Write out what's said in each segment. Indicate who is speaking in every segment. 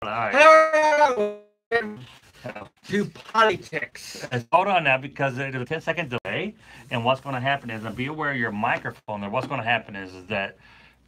Speaker 1: All right.
Speaker 2: Hello. To politics.
Speaker 1: Hold on now, because there's a 10-second delay, and what's going to happen is, and be aware of your microphone there. What's going to happen is that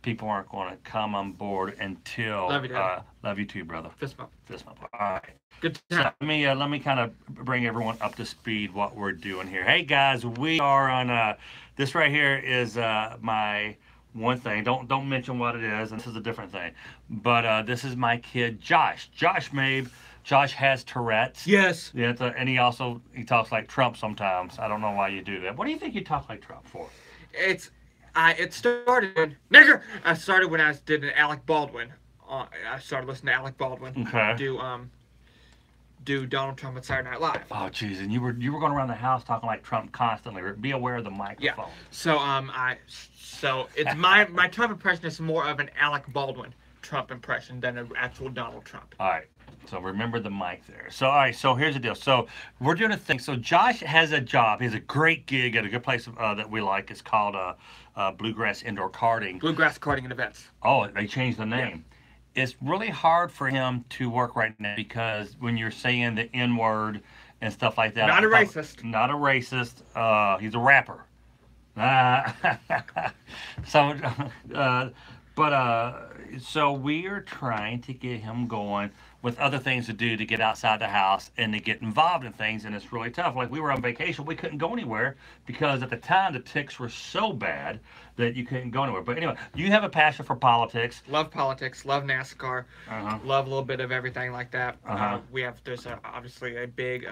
Speaker 1: people aren't going to come on board until.
Speaker 2: Love you, Dad.
Speaker 1: Love you too, brother.
Speaker 2: Fist bump.
Speaker 1: Fist bump. All right.
Speaker 2: Good
Speaker 1: So
Speaker 2: time.
Speaker 1: let me kind of bring everyone up to speed what we're doing here. Hey guys, we are on. This right here is my one thing. Don't mention what it is, and this is a different thing. But this is my kid Josh. Josh Mabe. Josh has Tourette's.
Speaker 2: Yes.
Speaker 1: Yeah, and he talks like Trump sometimes. I don't know why you do that. What do you think you talk like Trump for?
Speaker 2: It started when nigger. I started when I did an Alec Baldwin. I started listening to Alec Baldwin
Speaker 1: Okay.
Speaker 2: do Donald Trump on Saturday Night Live.
Speaker 1: Oh, jeez, and you were going around the house talking like Trump constantly. Be aware of the
Speaker 2: Yeah.
Speaker 1: microphone.
Speaker 2: So it's my Trump impression is more of an Alec Baldwin Trump impression than an actual Donald Trump.
Speaker 1: All right. So remember the mic there. So all right. So here's the deal. So we're doing a thing. So Josh has a job. He has a great gig at a good place that we like. It's called Bluegrass Indoor Karting.
Speaker 2: Bluegrass Karting and Events.
Speaker 1: Oh, they changed the name. It's really hard for him to work right now because when you're saying the N word and stuff like that.
Speaker 2: Not a racist.
Speaker 1: Not a racist. He's a rapper. So, so we are trying to get him going with other things to do to get outside the house and to get involved in things, and it's really tough. Like we were on vacation, we couldn't go anywhere because at the time the ticks were so bad that you couldn't go anywhere. But anyway, you have a passion for politics.
Speaker 2: Love politics. Love NASCAR. Love a little bit of everything like that. There's obviously a big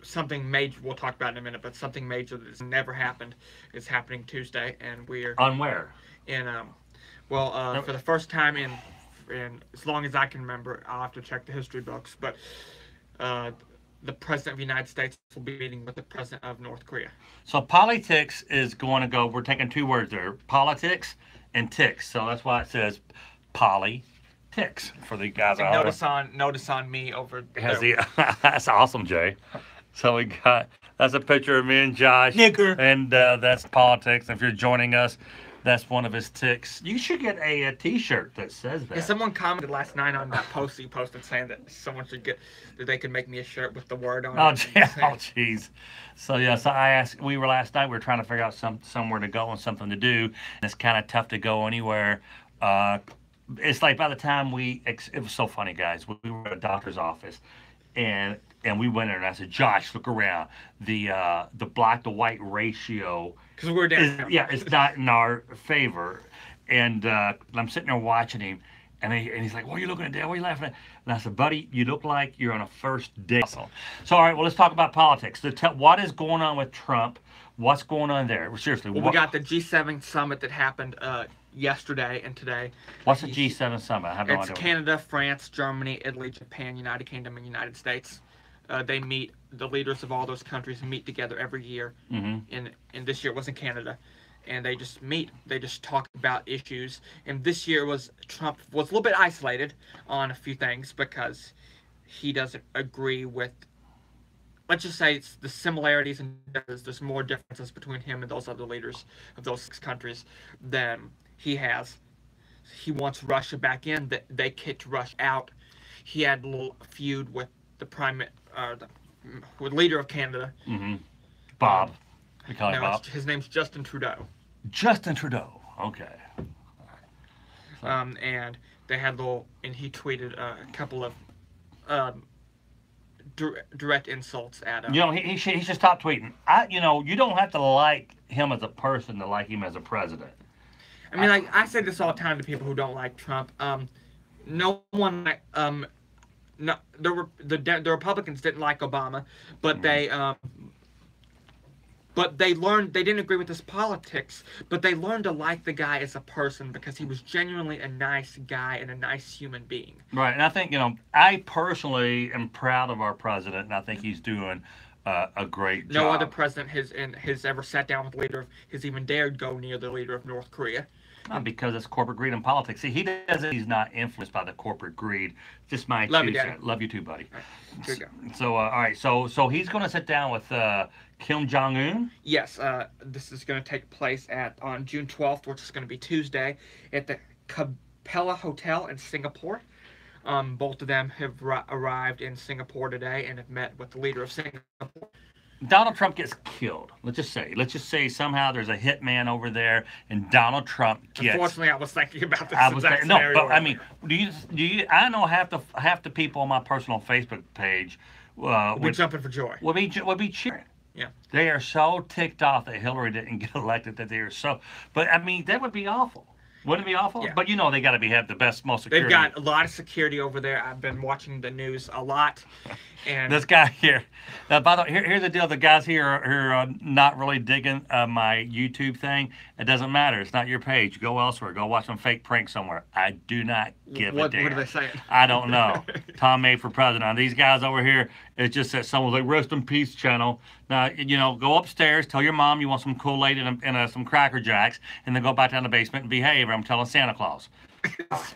Speaker 2: something major we'll talk about in a minute, but something major that's never happened is happening Tuesday, and we're
Speaker 1: On where?
Speaker 2: in for the first time in as long as I can remember. I'll have to check the history books, but the president of the United States will be meeting with the president of North Korea.
Speaker 1: So politics is going to go. We're taking two words there: politics and ticks. So that's why it says politics for the guys.
Speaker 2: Notice on me over
Speaker 1: Has
Speaker 2: there.
Speaker 1: That's awesome, Jay. So that's a picture of me and Josh.
Speaker 2: Nigger.
Speaker 1: And that's politics. If you're joining us, that's one of his ticks. You should get a T-shirt that says that.
Speaker 2: Yeah, someone commented last night on that post you posted saying that someone should that they could make me a shirt with the word on it.
Speaker 1: Oh, jeez. So I asked. We were trying to figure out somewhere to go and something to do. And it's kind of tough to go anywhere. It's like by the time it was so funny, guys. We were at a doctor's office, and we went in and I said, Josh, look around. The black to white ratio.
Speaker 2: Because we're down.
Speaker 1: It's not in our favor. And I'm sitting there watching him, and he's like, what are you looking at, Dad? What are you laughing at? And I said, buddy, you look like you're on a first date. So all right, well, let's talk about politics. What is going on with Trump? What's going on there? Seriously.
Speaker 2: Well, we got the G7 summit that happened yesterday and today.
Speaker 1: What's the G7 summit? I have no
Speaker 2: idea. It's Canada, France, Germany, Italy, Japan, United Kingdom, and United States. They meet. The leaders of all those countries meet together every year. Mm-hmm. And this year it was in Canada, and they just meet. They just talk about issues. And this year Trump was a little bit isolated on a few things because he doesn't agree with. Let's just say it's the similarities and there's more differences between him and those other leaders of those 6 countries than he has. He wants Russia back in. They kicked Russia out. He had a little feud with the leader of Canada.
Speaker 1: Mm-hmm. Bob. We call him Bob.
Speaker 2: His name's Justin Trudeau.
Speaker 1: Justin Trudeau. Okay.
Speaker 2: And they had and he tweeted a couple of direct insults at him.
Speaker 1: He should stop tweeting. You don't have to like him as a person to like him as a president.
Speaker 2: I mean, I say this all the time to people who don't like Trump. No one no, the Republicans didn't like Obama, but they learned they didn't agree with his politics, but they learned to like the guy as a person because he was genuinely a nice guy and a nice human being.
Speaker 1: Right, and I think I personally am proud of our president, and I think he's doing a great job.
Speaker 2: No other president has ever sat down with the leader has even dared go near the leader of North Korea.
Speaker 1: Not because it's corporate greed in politics. See, he's not influenced by the corporate greed. Just my
Speaker 2: Love you, Daddy.
Speaker 1: Love you too, buddy.
Speaker 2: All right, here we go.
Speaker 1: So, all right. So he's going to sit down with Kim Jong-un?
Speaker 2: Yes. This is going to take place on June 12th, which is going to be Tuesday, at the Capella Hotel in Singapore. Both of them have arrived in Singapore today and have met with the leader of Singapore.
Speaker 1: Donald Trump gets killed. Let's just say somehow there's a hitman over there, and Donald Trump gets.
Speaker 2: Unfortunately, I was thinking about this.
Speaker 1: No, but I mean, do you? I know half the people on my personal Facebook page
Speaker 2: would be jumping for joy.
Speaker 1: Would be cheering.
Speaker 2: Yeah.
Speaker 1: They are so ticked off that Hillary didn't get elected that they are so. But I mean, that would be awful. Wouldn't it be awful?
Speaker 2: Yeah.
Speaker 1: But you know they got to have the best, most security.
Speaker 2: They've got a lot of security over there. I've been watching the news a lot. And
Speaker 1: this guy here, by the way, here's the deal. The guys here are not really digging my YouTube thing. It doesn't matter. It's not your page. Go elsewhere. Go watch some fake prank somewhere. I do not give a damn.
Speaker 2: What are they saying?
Speaker 1: I don't know. Tom Mabe for president. Now, these guys over here, it's just that someone's like, rest in peace channel. Now, you know, go upstairs, tell your mom you want some Kool-Aid and some Cracker Jacks, and then go back down the basement and behave. I'm telling Santa Claus.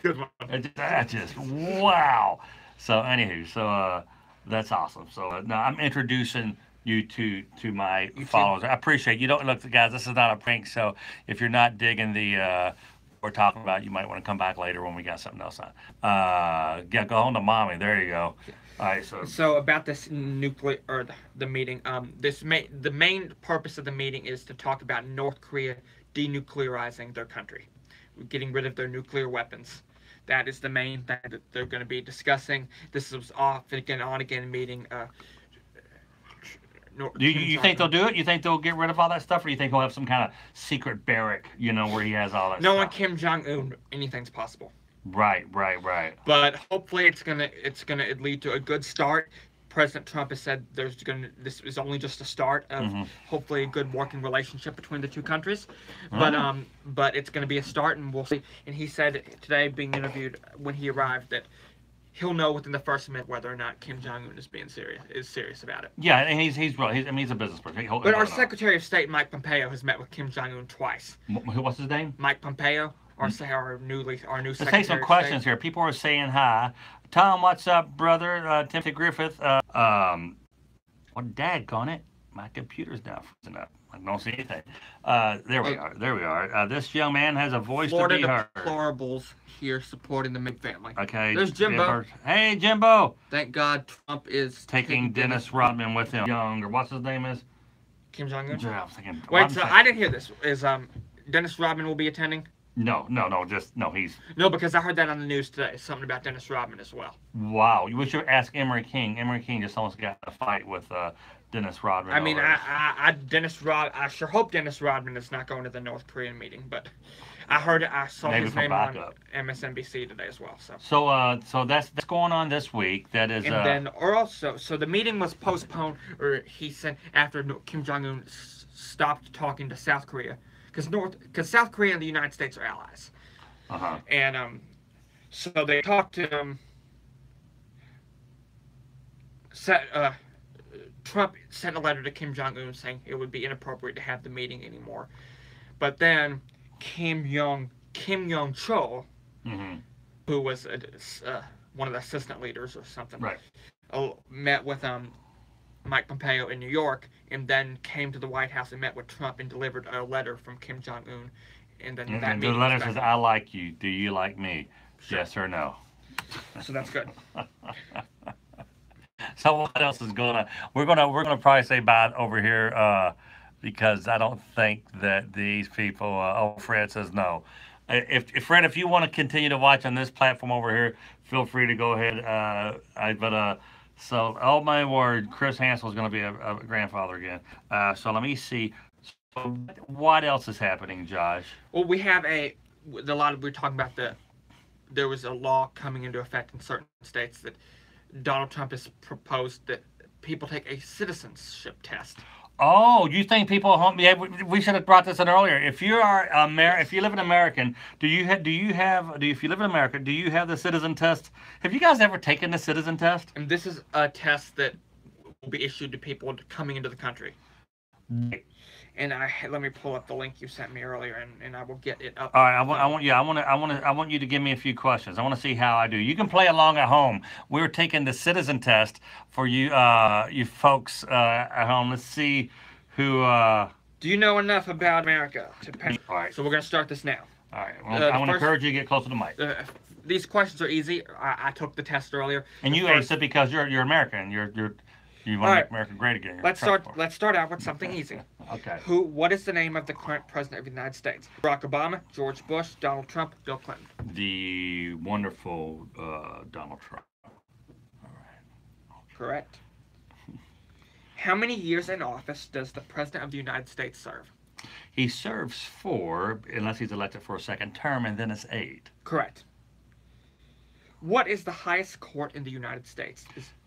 Speaker 2: Good one.
Speaker 1: That's just, wow. So, anywho, that's awesome. So now I'm introducing you to my followers. I appreciate you. Don't look, guys. This is not a prank. So if you're not digging the we're talking about, you might want to come back later when we got something else on. Yeah, go home to mommy. There you go. All right.
Speaker 2: So about this nuclear or the meeting. The main purpose of the meeting is to talk about North Korea denuclearizing their country, getting rid of their nuclear weapons. That is the main thing that they're going to be discussing. This was off again, on again meeting.
Speaker 1: You think they'll do it? You think they'll get rid of all that stuff, or you think he'll have some kind of secret barrack, you know, where he has all that
Speaker 2: no,
Speaker 1: stuff?
Speaker 2: on Kim Jong-un, anything's possible.
Speaker 1: Right.
Speaker 2: But hopefully it's gonna lead to a good start. President Trump has said this is only just a start of hopefully a good working relationship between the two countries. But it's going to be a start, and we'll see. And he said today, being interviewed when he arrived, that he'll know within the first minute whether or not Kim Jong-un is serious about it.
Speaker 1: Yeah, and he's a business person.
Speaker 2: But our Secretary of State Mike Pompeo has met with Kim Jong-un twice.
Speaker 1: What's his name?
Speaker 2: Mike Pompeo. Our new Secretary
Speaker 1: Let's take some questions here. People are saying hi. Tom, what's up, brother? Timothy Griffith. What daggone it? My computer's now freezing up. I don't see anything. There we are. This young man has a voice to be heard.
Speaker 2: Florida deplorables here supporting the Mabe family.
Speaker 1: Okay.
Speaker 2: There's Jimbo.
Speaker 1: Hey, Jimbo.
Speaker 2: Thank God Trump is
Speaker 1: taking Dennis Rodman with him. Young, or what's his name is?
Speaker 2: Kim Jong-un?
Speaker 1: Yeah, I was thinking.
Speaker 2: Wait, so I didn't hear this. Is Dennis Rodman will be attending?
Speaker 1: No, he's...
Speaker 2: No, because I heard that on the news today, something about Dennis Rodman as well.
Speaker 1: Wow, we should ask Emery King. Emery King just almost got in a fight with Dennis Rodman.
Speaker 2: I mean, I sure hope Dennis Rodman is not going to the North Korean meeting, but I saw
Speaker 1: maybe
Speaker 2: his name on MSNBC today as well.
Speaker 1: So that's going on this week. That is...
Speaker 2: And then, so the meeting was postponed, or he said, after Kim Jong-un stopped talking to South Korea. Because South Korea and the United States are allies. And so they talked to him. Trump sent a letter to Kim Jong-un saying it would be inappropriate to have the meeting anymore. But then Kim Yong-chol, who was one of the assistant leaders or something,
Speaker 1: right,
Speaker 2: met with Mike Pompeo in New York, and then came to the White House and met with Trump and delivered a letter from Kim Jong-un. And then that
Speaker 1: the letter says, "I like you. Do you like me?
Speaker 2: Sure.
Speaker 1: Yes or no?"
Speaker 2: So that's good.
Speaker 1: So what else is going on? We're gonna probably say bye over here because I don't think that these people. Fred says no. If Fred, if you want to continue to watch on this platform over here, feel free to go ahead. So, oh my word, Chris Hansel is going to be a grandfather again. So let me see. So what else is happening, Josh?
Speaker 2: Well, we have we're talking about there was a law coming into effect in certain states that Donald Trump has proposed that people take a citizenship test.
Speaker 1: Oh, you think people at home? Yeah, we should have brought this in earlier. If you are if you live in American, if you live in America, do you have the citizen test? Have you guys ever taken the citizen test?
Speaker 2: And this is a test that will be issued to people coming into the country. And let me pull up the link you sent me earlier, and I will get it up.
Speaker 1: All right, I want you to give me a few questions. I want to see how I do. You can play along at home. We're taking the citizen test for you, you folks at home. Let's see who.
Speaker 2: Do you know enough about America to pass?
Speaker 1: All right.
Speaker 2: So we're gonna start this now.
Speaker 1: All right. Well, I want to encourage you to get closer to the mic.
Speaker 2: these questions are easy. I took the test earlier.
Speaker 1: And you aced it because you're American. You want to make America great again.
Speaker 2: Let's start out with something easy.
Speaker 1: Okay.
Speaker 2: What is the name of the current president of the United States? Barack Obama, George Bush, Donald Trump, Bill Clinton.
Speaker 1: The wonderful Donald Trump. All right.
Speaker 2: Correct. How many years in office does the president of the United States serve?
Speaker 1: He serves 4, unless he's elected for a second term, and then it's 8.
Speaker 2: Correct. What is the highest court in the United States?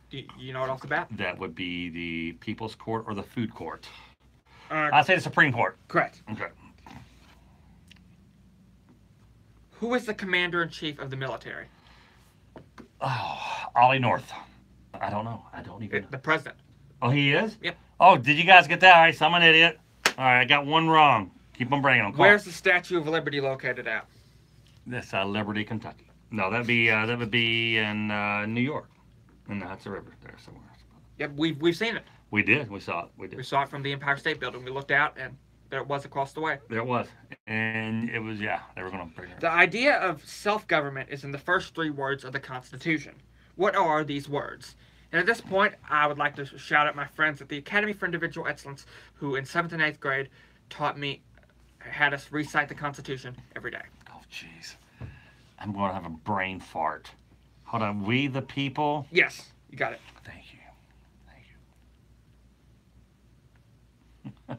Speaker 2: Do you know it off the bat?
Speaker 1: That would be the People's Court or the Food Court.
Speaker 2: I'd
Speaker 1: say the Supreme Court.
Speaker 2: Correct.
Speaker 1: Okay.
Speaker 2: Who is the commander-in-chief of the military?
Speaker 1: Oh, Ollie North. I don't know. I don't even know.
Speaker 2: The president.
Speaker 1: Oh, he is?
Speaker 2: Yep.
Speaker 1: Oh, did you guys get that? All right, so I'm an idiot. All right, I got one wrong. Keep on bringing them.
Speaker 2: Where's the Statue of Liberty located at?
Speaker 1: That's Liberty, Kentucky. No, that would be in New York, in the Hudson River there somewhere.
Speaker 2: Yep, we've seen it.
Speaker 1: We did. We saw it. We did.
Speaker 2: We saw it from the Empire State Building. We looked out, and there it was across the way.
Speaker 1: There it was, and it was they were going to bring it.
Speaker 2: The idea of self-government is in the first 3 words of the Constitution. What are these words? And at this point, I would like to shout out my friends at the Academy for Individual Excellence, who in 7th and 8th grade had us recite the Constitution every day.
Speaker 1: Oh, jeez. I'm going to have a brain fart. Hold on. We the people?
Speaker 2: Yes, you got it.
Speaker 1: Thank you.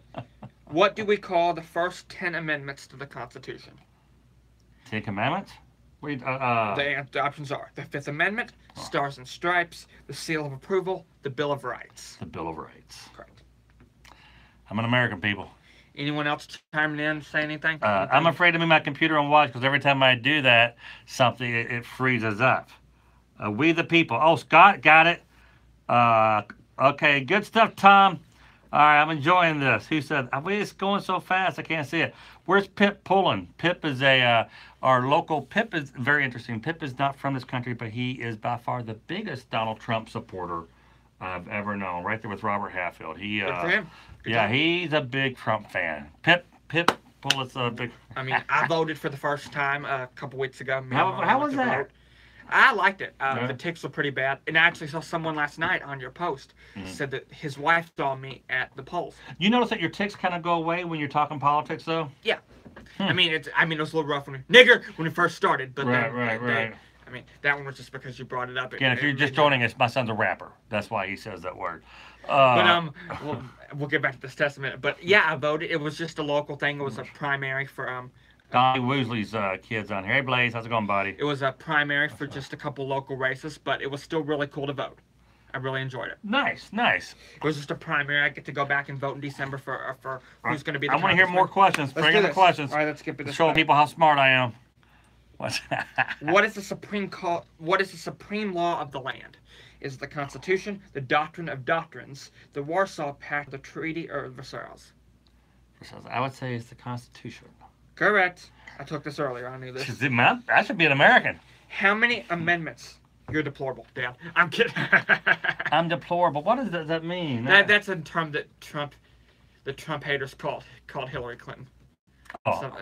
Speaker 2: What do we call the first 10 amendments to the Constitution?
Speaker 1: 10 Commandments?
Speaker 2: The options are the 5th Amendment, Stars and Stripes, the Seal of Approval, the Bill of Rights.
Speaker 1: The Bill of Rights.
Speaker 2: Correct.
Speaker 1: I'm an American, people.
Speaker 2: Anyone else chiming in, say anything?
Speaker 1: I'm afraid to move my computer and watch because every time I do that, it freezes up. We the people. Oh, Scott, got it. Okay, good stuff, Tom. All right, I'm enjoying this. Who said, it's going so fast, I can't see it. Where's Pip pulling? Pip is our local, Pip is very interesting. Pip is not from this country, but he is by far the biggest Donald Trump supporter I've ever known, right there with Robert Hatfield. Good
Speaker 2: for him. Good
Speaker 1: yeah,
Speaker 2: job.
Speaker 1: He's a big Trump fan. Pip, pull us a big...
Speaker 2: I mean, I voted for the first time a couple weeks ago.
Speaker 1: How was that?
Speaker 2: Vote. I liked it. The tics were pretty bad. And I actually saw someone last night on your post said that his wife saw me at the polls.
Speaker 1: You notice that your tics kind of go away when you're talking politics, though?
Speaker 2: Yeah. I mean, it was a little rough when nigger when we first started, but
Speaker 1: right.
Speaker 2: I mean, that one was just because you brought it up.
Speaker 1: Again, if you're just joining us, my son's a rapper. That's why he says that word.
Speaker 2: But we'll get back to this test in a minute. But yeah, I voted. It was just a local thing. It was a primary for
Speaker 1: Donnie Woosley's kids on here. Hey, Blaze, how's it going, buddy?
Speaker 2: It was a primary for just a couple local races, but it was still really cool to vote. I really enjoyed it.
Speaker 1: Nice.
Speaker 2: It was just a primary. I get to go back and vote in December for who's going to be the
Speaker 1: I want to hear more questions. Bring in the questions.
Speaker 2: All right, let's get to this.
Speaker 1: Show people how smart I am.
Speaker 2: What is the supreme law of the land? Is it the Constitution, the Doctrine of Doctrines, the Warsaw Pact, the Treaty of Versailles?
Speaker 1: I would say it's the Constitution.
Speaker 2: Correct. I took this earlier. I knew this.
Speaker 1: That should be an American.
Speaker 2: How many amendments? You're deplorable, Dad. I'm kidding.
Speaker 1: I'm deplorable. What does that mean?
Speaker 2: That's a term that the Trump haters called Hillary Clinton.
Speaker 1: Oh.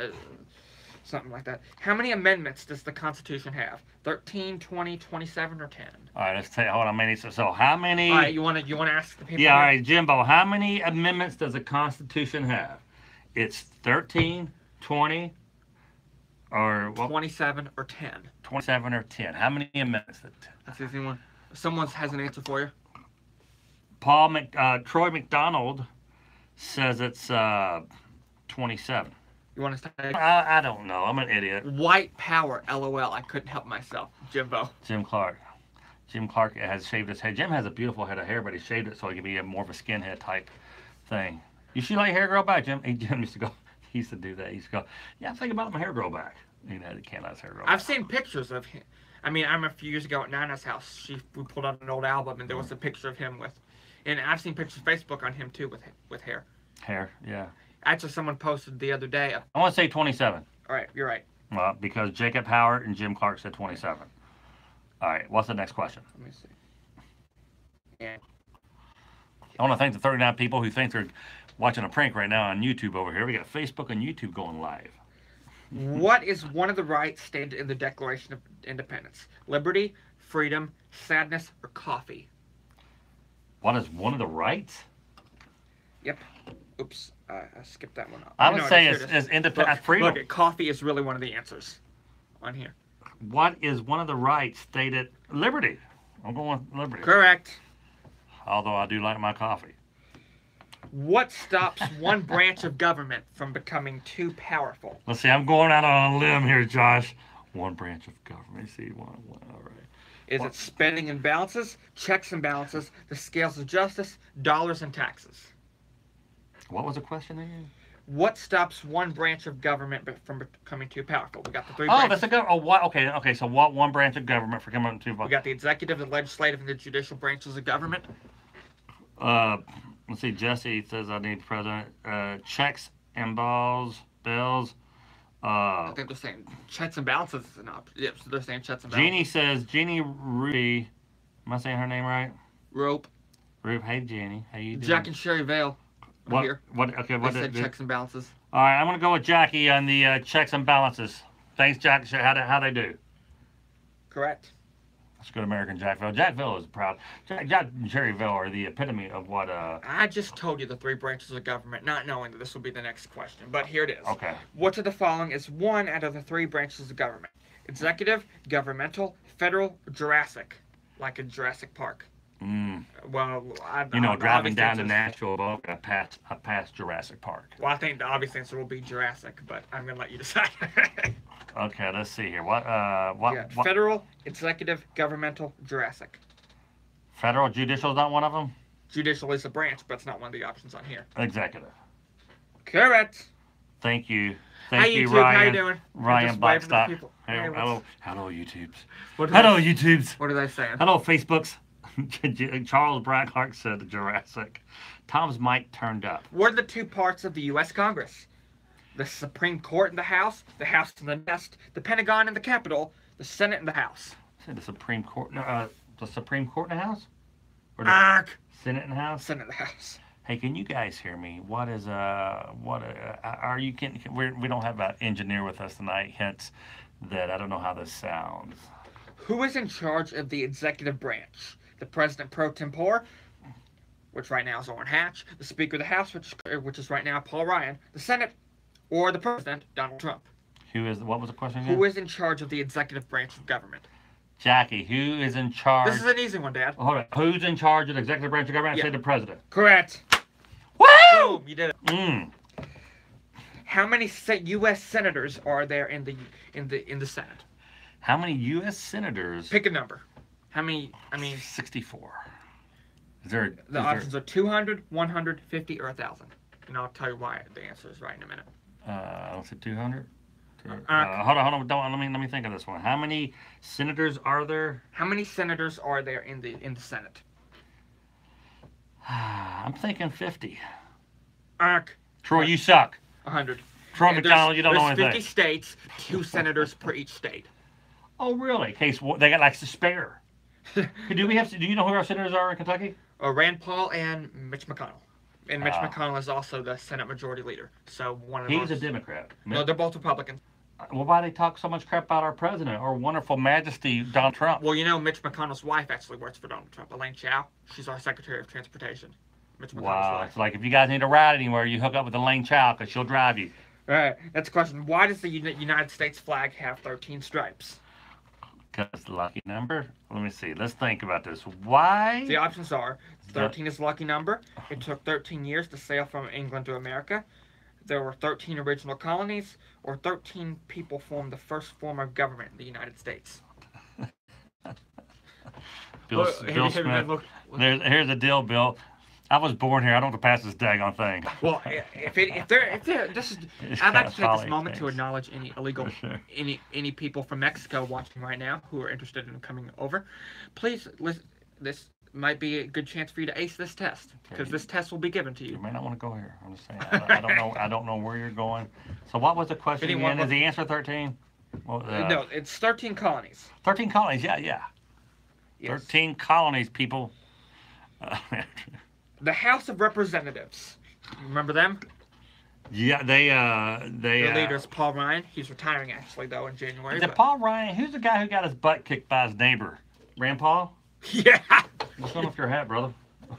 Speaker 2: Something like that. How many amendments does the Constitution have? 13, 20, 27, or 10?
Speaker 1: All right, let's take. Hold on, so how many?
Speaker 2: All right, you want to ask the people?
Speaker 1: Yeah, all right, Jimbo. How many amendments does the Constitution have? It's 13, 20, or what?
Speaker 2: 27 or 10.
Speaker 1: 27 or 10. How many amendments?
Speaker 2: That's the easy one. Someone has an answer for you.
Speaker 1: Troy McDonald says it's 27.
Speaker 2: You want to say?
Speaker 1: I don't know. I'm an idiot.
Speaker 2: White power. LOL. I couldn't help myself. Jimbo.
Speaker 1: Jim Clark. Jim Clark has shaved his head. Jim has a beautiful head of hair, but he shaved it so he could be more of a skinhead type thing. You should let your hair grow back, Jim. Jim used to go. He used to do that. He used to go, yeah, I'm thinking about my hair grow back. You know, he can't let his hair grow back.
Speaker 2: I've seen pictures of him. I mean, I remember a few years ago at Nana's house, we pulled out an old album, and there was a picture of him and I've seen pictures of Facebook on him too with hair.
Speaker 1: Hair, yeah.
Speaker 2: Actually, someone posted the other day.
Speaker 1: I want to say 27.
Speaker 2: All right, you're right.
Speaker 1: Well, because Jacob Howard and Jim Clark said 27. All right, what's the next question?
Speaker 2: Let me see. Yeah.
Speaker 1: I want to thank the 39 people who think they're watching a prank right now on YouTube over here. We got Facebook and YouTube going live.
Speaker 2: What is one of the rights stated in the Declaration of Independence? Liberty, freedom, sadness, or coffee?
Speaker 1: What is one of the rights?
Speaker 2: Yep. Oops, I skipped that one.
Speaker 1: I would say it's independent freedom.
Speaker 2: Look, coffee is really one of the answers on here.
Speaker 1: What is one of the rights stated? Liberty. I'm going with liberty.
Speaker 2: Correct.
Speaker 1: Although I do like my coffee.
Speaker 2: What stops one branch of government from becoming too powerful?
Speaker 1: Let's see. I'm going out on a limb here, Josh. One branch of government. See, one. All right.
Speaker 2: Is it spending and balances, checks and balances, the scales of justice, dollars and taxes?
Speaker 1: What was the question again?
Speaker 2: What stops one branch of government from becoming too powerful? We got the three
Speaker 1: Oh,
Speaker 2: branches.
Speaker 1: that's a good. Oh, what? Okay. So what? One branch of government for coming too far?
Speaker 2: We got the executive, the legislative, and the judicial branches of government.
Speaker 1: Let's see. Jesse says I need president. Checks and bills.
Speaker 2: I think they're saying checks and balances is an option. Yep, so they're saying checks and balances.
Speaker 1: Jeannie says Jeannie Ruby. Am I saying her name right?
Speaker 2: Rope.
Speaker 1: Hey Jeannie, how you doing?
Speaker 2: Jack and Sherry Vale.
Speaker 1: What?
Speaker 2: Here.
Speaker 1: What? Okay. What?
Speaker 2: They said checks and balances.
Speaker 1: All right, I'm gonna go with Jackie on the checks and balances. Thanks, Jack. How they do?
Speaker 2: Correct.
Speaker 1: Let's go to American Jackville. Jackville is proud. Jack and Cherryville are the epitome of what.
Speaker 2: I just told you the three branches of government, not knowing that this will be the next question. But here it is.
Speaker 1: Okay.
Speaker 2: Which of the following is one out of the three branches of government? Executive, governmental, federal, Jurassic, like in Jurassic Park. Well,
Speaker 1: driving down to Nashville, I passed Jurassic Park.
Speaker 2: Well, I think the obvious answer will be Jurassic, but I'm gonna let you decide.
Speaker 1: Okay, let's see here. What?
Speaker 2: Federal, executive, governmental, Jurassic.
Speaker 1: Federal judicial is not one of them.
Speaker 2: Judicial is a branch, but it's not one of the options on here.
Speaker 1: Executive.
Speaker 2: Correct.
Speaker 1: Thank you.
Speaker 2: Hi,
Speaker 1: you,
Speaker 2: YouTube.
Speaker 1: Ryan.
Speaker 2: How you doing?
Speaker 1: Ryan Blackstock.
Speaker 2: Hey,
Speaker 1: Hello, YouTubes.
Speaker 2: Hello,
Speaker 1: YouTubes.
Speaker 2: What are they saying?
Speaker 1: Hello, Facebooks. Charles Brad Clark said Jurassic. Tom's mic turned up.
Speaker 2: What are the two parts of the U.S. Congress? The Supreme Court in the House and the Nest, the Pentagon and the Capitol, the Senate and the House.
Speaker 1: The Supreme Court. The Supreme Court in the House. Or
Speaker 2: the
Speaker 1: Senate in the House.
Speaker 2: Senate in the House.
Speaker 1: Hey, can you guys hear me? What is are you? We don't have an engineer with us tonight. Hence, that I don't know how this sounds.
Speaker 2: Who is in charge of the executive branch? The President pro tempore, which right now is Orrin Hatch, the Speaker of the House, which is right now Paul Ryan, the Senate, or the President, Donald Trump.
Speaker 1: What was the question again?
Speaker 2: Who is in charge of the executive branch of government?
Speaker 1: Jackie, who is in charge?
Speaker 2: This is an easy one, Dad.
Speaker 1: Hold on. Who's in charge of the executive branch of government? I say the President.
Speaker 2: Correct.
Speaker 1: Woo!
Speaker 2: Boom, you did it. How many U.S. senators are there in the Senate?
Speaker 1: How many U.S. senators?
Speaker 2: Pick a number. How many?
Speaker 1: 64. The
Speaker 2: options are 200, 100, 50, or 1,000. And I'll tell you why the answer is right in a minute.
Speaker 1: Let's say 200. Hold on. Let me think of this one. How many senators are there?
Speaker 2: How many senators are there in the Senate?
Speaker 1: I'm thinking 50.
Speaker 2: Troy,
Speaker 1: you suck.
Speaker 2: 100.
Speaker 1: Troy McDonald, you don't know anything.
Speaker 2: There's 50 states, 2 senators per each state.
Speaker 1: Oh, really? Case they got like to spare. Do you know who our senators are in Kentucky?
Speaker 2: Rand Paul and Mitch McConnell. And Mitch McConnell is also the Senate Majority Leader. So
Speaker 1: he's a Democrat.
Speaker 2: No, they're both Republicans.
Speaker 1: Well, why do they talk so much crap about our president, our wonderful majesty, Donald Trump?
Speaker 2: Well, Mitch McConnell's wife actually works for Donald Trump, Elaine Chao. She's our Secretary of Transportation. Mitch McConnell's wife.
Speaker 1: It's like if you guys need to ride anywhere, you hook up with Elaine Chao because she'll drive you.
Speaker 2: All right, that's a question. Why does the United States flag have 13 stripes?
Speaker 1: Because the lucky number. Let me see. Let's think about this. Why?
Speaker 2: The options are 13 is the lucky number. It took 13 years to sail from England to America. There were 13 original colonies, or 13 people formed the first form of government in the United States.
Speaker 1: Bill Smith. Here's the deal, Bill. I was born here. I don't have to pass this daggone thing.
Speaker 2: Well, if they're this is, I'd like to take this moment to acknowledge any illegal, any people from Mexico watching right now who are interested in coming over. Please, this might be a good chance for you to ace this test because this test will be given to you.
Speaker 1: You may not want to go here. I'm just saying. I don't know. I don't know where you're going. So what was the question again? Is the answer 13? Well,
Speaker 2: no, it's 13 colonies.
Speaker 1: 13 colonies. Yeah. Yes. 13 colonies, people.
Speaker 2: The House of Representatives. Remember them?
Speaker 1: Yeah,
Speaker 2: Their leader is Paul Ryan. He's retiring actually though in January.
Speaker 1: Is it Paul Ryan? Who's the guy who got his butt kicked by his neighbor? Rand Paul?
Speaker 2: Yeah.
Speaker 1: What's on with your hat, brother?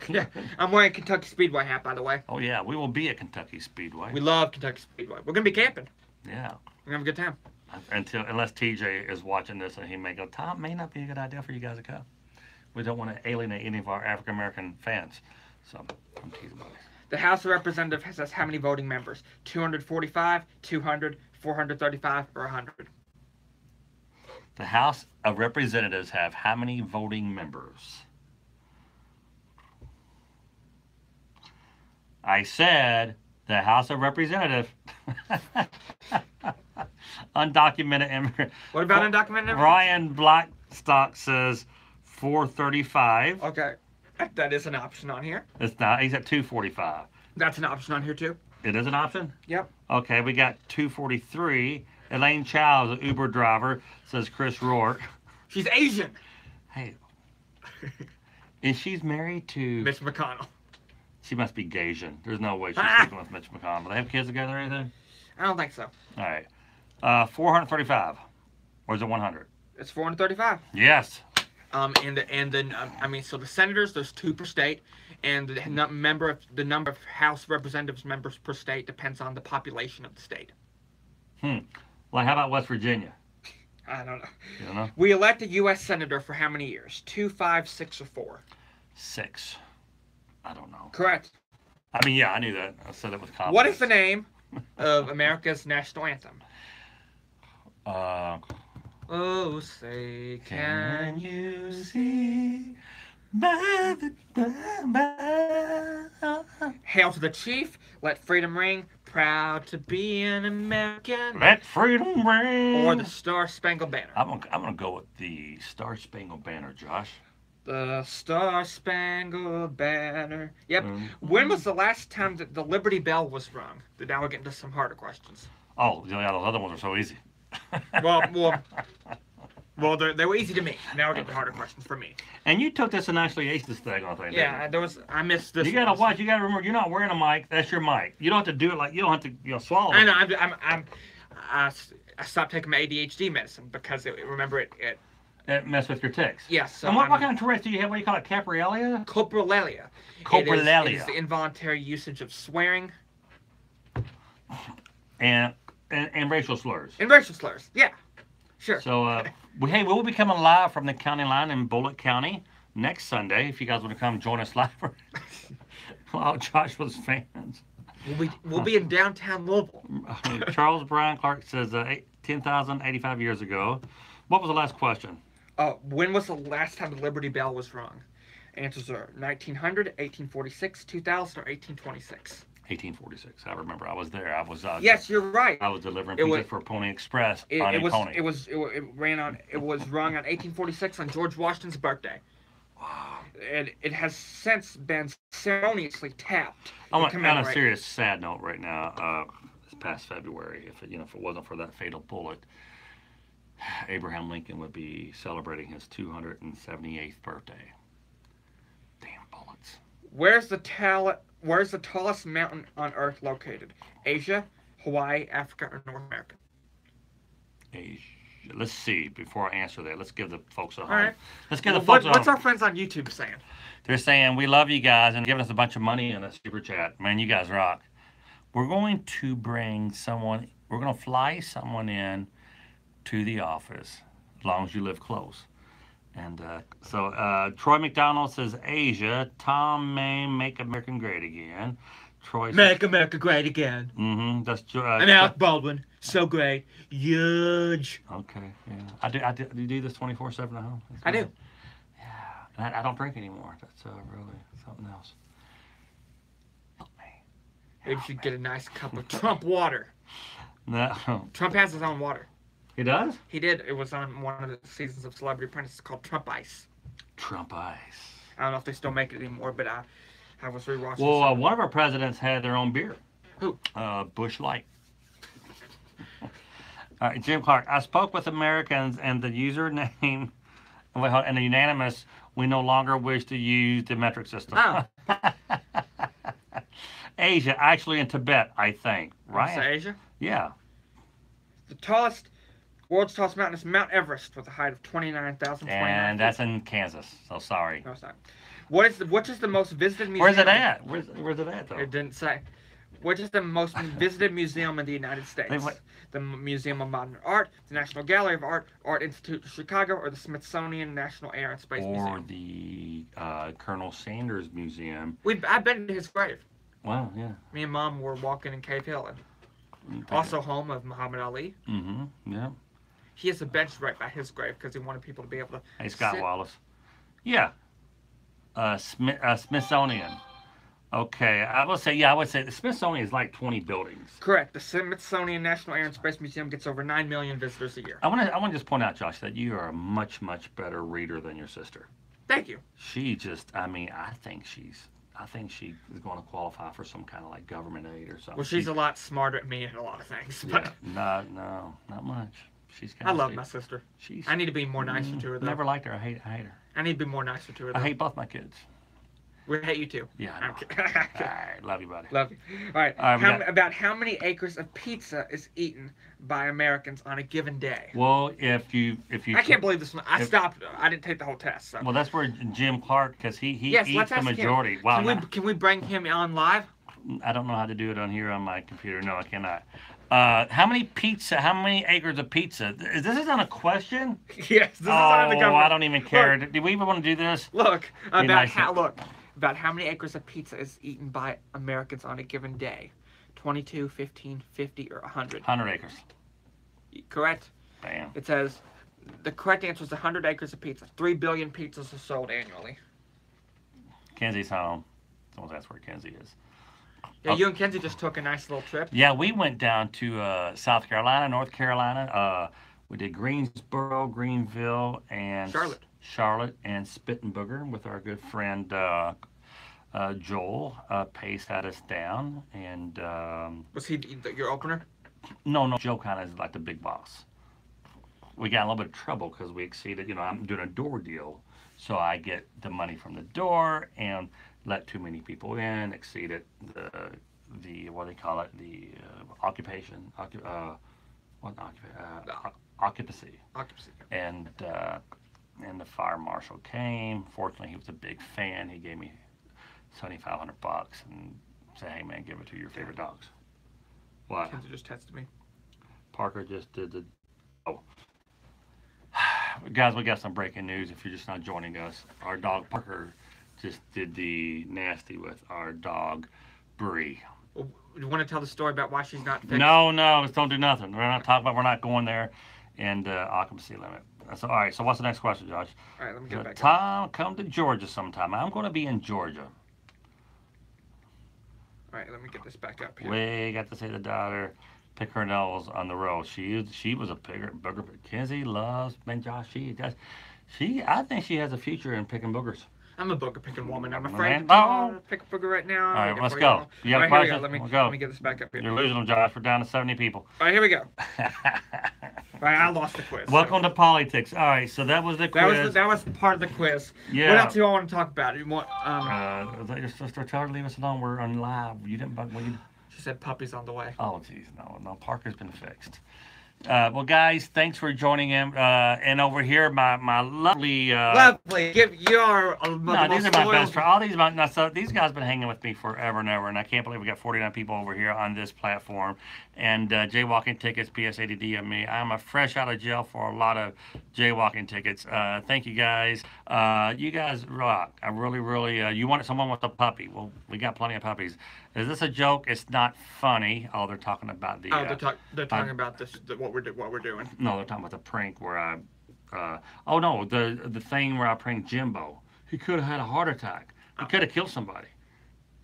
Speaker 2: Yeah. I'm wearing a Kentucky Speedway hat, by the way.
Speaker 1: Oh yeah, we will be at Kentucky Speedway.
Speaker 2: We love Kentucky Speedway. We're gonna be camping.
Speaker 1: Yeah.
Speaker 2: We're gonna have a good time.
Speaker 1: Unless TJ is watching this and he may go, Tom, may not be a good idea for you guys to come. We don't want to alienate any of our African American fans. So I'm teasing about it.
Speaker 2: The House of Representatives has how many voting members? 245, 200, 435, or 100?
Speaker 1: The House of Representatives have how many voting members? I said the House of Representatives. Undocumented immigrant.
Speaker 2: What about undocumented immigrants?
Speaker 1: Ryan Blackstock says 435.
Speaker 2: Okay. That is an option on here.
Speaker 1: It's not. He's at 245.
Speaker 2: That's an option on here too.
Speaker 1: It is an option?
Speaker 2: Yep.
Speaker 1: Okay, we got 243. Elaine Chow is an Uber driver, says Chris Rourke.
Speaker 2: She's Asian.
Speaker 1: Hey, is she's married to...
Speaker 2: Mitch McConnell.
Speaker 1: She must be Gaysian. There's no way she's sleeping with Mitch McConnell. Do they have kids together or anything?
Speaker 2: I don't think so.
Speaker 1: All right. 435. Or is it 100?
Speaker 2: It's 435.
Speaker 1: Yes.
Speaker 2: So the senators, there's 2 per state, and the number of House Representatives members per state depends on the population of the state.
Speaker 1: Well, how about West Virginia?
Speaker 2: I don't know.
Speaker 1: You don't know?
Speaker 2: We elect a U.S. senator for how many years? 2, 5, 6, or 4?
Speaker 1: 6. I don't know.
Speaker 2: Correct.
Speaker 1: I mean, yeah, I knew that. I said it with confidence.
Speaker 2: What is the name of America's national anthem? Oh, say, can you see? Hail to the chief, let freedom ring, proud to be an American.
Speaker 1: Let freedom ring.
Speaker 2: Or the Star Spangled Banner.
Speaker 1: I'm gonna go with the Star Spangled Banner, Josh.
Speaker 2: The Star Spangled Banner. Yep. When was the last time that the Liberty Bell was rung? Now we're getting to some harder questions.
Speaker 1: Oh, yeah, those other ones are so easy.
Speaker 2: Well, they were easy to me. Now we're getting to harder questions for me.
Speaker 1: And you took this and actually aced this thing on thing.
Speaker 2: Yeah, I missed this.
Speaker 1: You gotta watch. You gotta remember. You're not wearing a mic. That's your mic. You don't have to do it like you don't have to. Swallow.
Speaker 2: I know. I stopped taking my ADHD medicine because it
Speaker 1: mess with your tics.
Speaker 2: Yes. So
Speaker 1: and what kind of Tourette's do you have? What do you call it? Capriolia?
Speaker 2: Coprolalia.
Speaker 1: Coprolalia.
Speaker 2: It is the involuntary usage of swearing.
Speaker 1: And racial slurs.
Speaker 2: And racial slurs. Yeah. Sure.
Speaker 1: So, we'll be coming live from the county line in Bullitt County next Sunday. If you guys want to come join us live for Joshua's fans.
Speaker 2: We'll be in downtown Louisville.
Speaker 1: Charles Brian Clark says 10,085 years ago. What was the last question?
Speaker 2: When was the last time the Liberty Bell was rung? Answers are 1900, 1846, 2000, or 1826.
Speaker 1: 1846. I remember. I was there. I was.
Speaker 2: Yes, you're right.
Speaker 1: I was delivering pizza for Pony Express.
Speaker 2: It was rung on 1846 on George Washington's birthday.
Speaker 1: Wow.
Speaker 2: And it has since been ceremoniously tapped.
Speaker 1: On a serious, sad note right now. This past February, if it wasn't for that fatal bullet, Abraham Lincoln would be celebrating his 278th birthday. Damn bullets.
Speaker 2: Where's the tallest mountain on Earth located? Asia, Hawaii, Africa, or North America?
Speaker 1: Asia. Let's see. Before I answer that, let's give the folks a home.
Speaker 2: All right.
Speaker 1: Let's give the folks a home.
Speaker 2: What's our friends on YouTube saying?
Speaker 1: They're saying, we love you guys and giving us a bunch of money in a super chat. Man, you guys rock. We're going to bring someone, we're going to fly someone in to the office, as long as you live close. And Troy McDonald says Asia. Tom Mabe, Make America Great Again. Troy
Speaker 2: Make America Great Again.
Speaker 1: Mm-hmm. That's
Speaker 2: and Alec Baldwin. So great. Huge.
Speaker 1: Okay. Yeah. Do you do this 24/7 at home?
Speaker 2: I do.
Speaker 1: Yeah. And I don't drink anymore. That's really something else.
Speaker 2: Maybe you should get a nice cup of Trump water.
Speaker 1: No.
Speaker 2: Trump has his own water.
Speaker 1: He does?
Speaker 2: He did. It was on one of the seasons of Celebrity Apprentice called Trump Ice.
Speaker 1: Trump Ice.
Speaker 2: I don't know if they still make it anymore, but I was rewatching.
Speaker 1: Well, one of our presidents had their own beer.
Speaker 2: Who?
Speaker 1: Busch Light. All right, Jim Clark. I spoke with Americans and the username and the unanimous, we no longer wish to use the metric system.
Speaker 2: Oh.
Speaker 1: Asia, actually in Tibet, I think. Right?
Speaker 2: Say Asia.
Speaker 1: Yeah.
Speaker 2: The world's tallest mountain is Mount Everest with a height of 29,029
Speaker 1: And
Speaker 2: feet.
Speaker 1: that's in Kansas. So sorry.
Speaker 2: No, it's not. Which is the most visited museum?
Speaker 1: Where's it at? Where's it at though?
Speaker 2: It didn't say. Which is the most visited museum in the United States?
Speaker 1: What?
Speaker 2: The Museum of Modern Art, the National Gallery of Art, Art Institute of Chicago, or the Smithsonian National Air and Space Museum?
Speaker 1: Or the Colonel Sanders Museum.
Speaker 2: I've been to his grave.
Speaker 1: Wow, yeah.
Speaker 2: Me and Mom were walking in Cave Hill, and also home of Muhammad Ali.
Speaker 1: Mm-hmm. Yeah.
Speaker 2: He has a bench right by his grave because he wanted people to be able to.
Speaker 1: Hey, Scott
Speaker 2: sit.
Speaker 1: Wallace. Yeah. Smithsonian. Okay, I would say the Smithsonian is like 20 buildings.
Speaker 2: Correct. The Smithsonian National Air and Space Museum gets over 9 million visitors a year.
Speaker 1: I want to just point out, Josh, that you are a much better reader than your sister.
Speaker 2: Thank you.
Speaker 1: She just, I think she is going to qualify for some kind of like government aid or something.
Speaker 2: Well, she's a lot smarter than me in a lot of things. But
Speaker 1: yeah, not much. She's kind
Speaker 2: I
Speaker 1: of
Speaker 2: love my sister. I need to be more nicer to her, though.
Speaker 1: Never liked her. I hate her.
Speaker 2: I need to be more nicer to her, though.
Speaker 1: I hate both my kids.
Speaker 2: We hate you too.
Speaker 1: Yeah, I know. All right, love you, buddy.
Speaker 2: Love you. All right. About how many acres of pizza is eaten by Americans on a given day?
Speaker 1: Well, if you
Speaker 2: I can't believe this one. I stopped. I didn't take the whole test. So.
Speaker 1: Well, that's where Jim Clark, because he
Speaker 2: yes,
Speaker 1: eats the majority.
Speaker 2: Him.
Speaker 1: Wow.
Speaker 2: Can we bring him on live?
Speaker 1: I don't know how to do it on here on my computer. No, I cannot. How many acres of pizza? Is this not a question?
Speaker 2: Yes, this is on the government.
Speaker 1: I don't even care. Do we even want to do this?
Speaker 2: Look, about how many acres of pizza is eaten by Americans on a given day? 22, 15, 50, or 100?
Speaker 1: 100 acres.
Speaker 2: Correct?
Speaker 1: Bam.
Speaker 2: It says the correct answer is 100 acres of pizza. 3 billion pizzas are sold annually.
Speaker 1: Kenzie's home. Someone asked where Kenzie is.
Speaker 2: Yeah, you and Kenzie just took a nice little trip.
Speaker 1: Yeah, we went down to South Carolina, North Carolina. We did Greensboro, Greenville, and Charlotte, and Spit and Booger with our good friend Joel. Pace had us down, and
Speaker 2: was he your opener?
Speaker 1: No, Joe kind of is like the big boss. We got in a little bit of trouble because we exceeded. I'm doing a door deal, so I get the money from the door and let too many people in, exceeded the what do they call it, the occupancy. And the fire marshal came. Fortunately, he was a big fan. He gave me $7,500 and said, "Hey man, give it to your favorite dogs." What?
Speaker 2: Kenzie just texted me.
Speaker 1: Parker just did the. Oh, guys, we got some breaking news. If you're just not joining us, our dog Parker just did the nasty with our dog Bree.
Speaker 2: Well, you want to tell the story about why she's not fixed?
Speaker 1: No, just don't do nothing. We're not talking about. We're not going there. And occupancy limit. So, all right. So, what's the next question, Josh?
Speaker 2: All right, let me get back.
Speaker 1: Tom, come to Georgia sometime. I'm going to be in Georgia.
Speaker 2: All right, let me get this back up here.
Speaker 1: We got to see the daughter pick her nose on the road. She was a booger. Kenzie loves Ben Josh. I think she has a future in picking boogers.
Speaker 2: I'm a booger picking woman. I'm afraid
Speaker 1: to
Speaker 2: pick a booger right now.
Speaker 1: All right, let's go. You have a question?
Speaker 2: Let me get this back up here.
Speaker 1: You're losing them, Josh. We're down to 70 people.
Speaker 2: All right, here we go. All right, I lost the quiz.
Speaker 1: Welcome to politics. All right, so that was the quiz.
Speaker 2: That was part of the quiz.
Speaker 1: Yeah.
Speaker 2: What else do you all want to talk about? You want
Speaker 1: your sister told her to leave us alone. We're on live. You didn't bug me.
Speaker 2: She said puppy's on the way.
Speaker 1: Oh, jeez, no. Parker's been fixed. Well, guys, thanks for joining in. And over here, my lovely.
Speaker 2: Lovely. Give your.
Speaker 1: No, these are my best friends. All these, so these guys have been hanging with me forever and ever, and I can't believe we got 49 people over here on this platform. And jaywalking tickets, PSA to DM me. I'm fresh out of jail for a lot of jaywalking tickets. Thank you guys. You guys rock. I really. You wanted someone with a puppy? Well, we got plenty of puppies. Is this a joke? It's not funny. Oh, they're talking about the.
Speaker 2: They're talking about this. What we're doing.
Speaker 1: No, they're talking about the prank where I. Oh no, the thing where I pranked Jimbo. He could have had a heart attack. He could have killed somebody.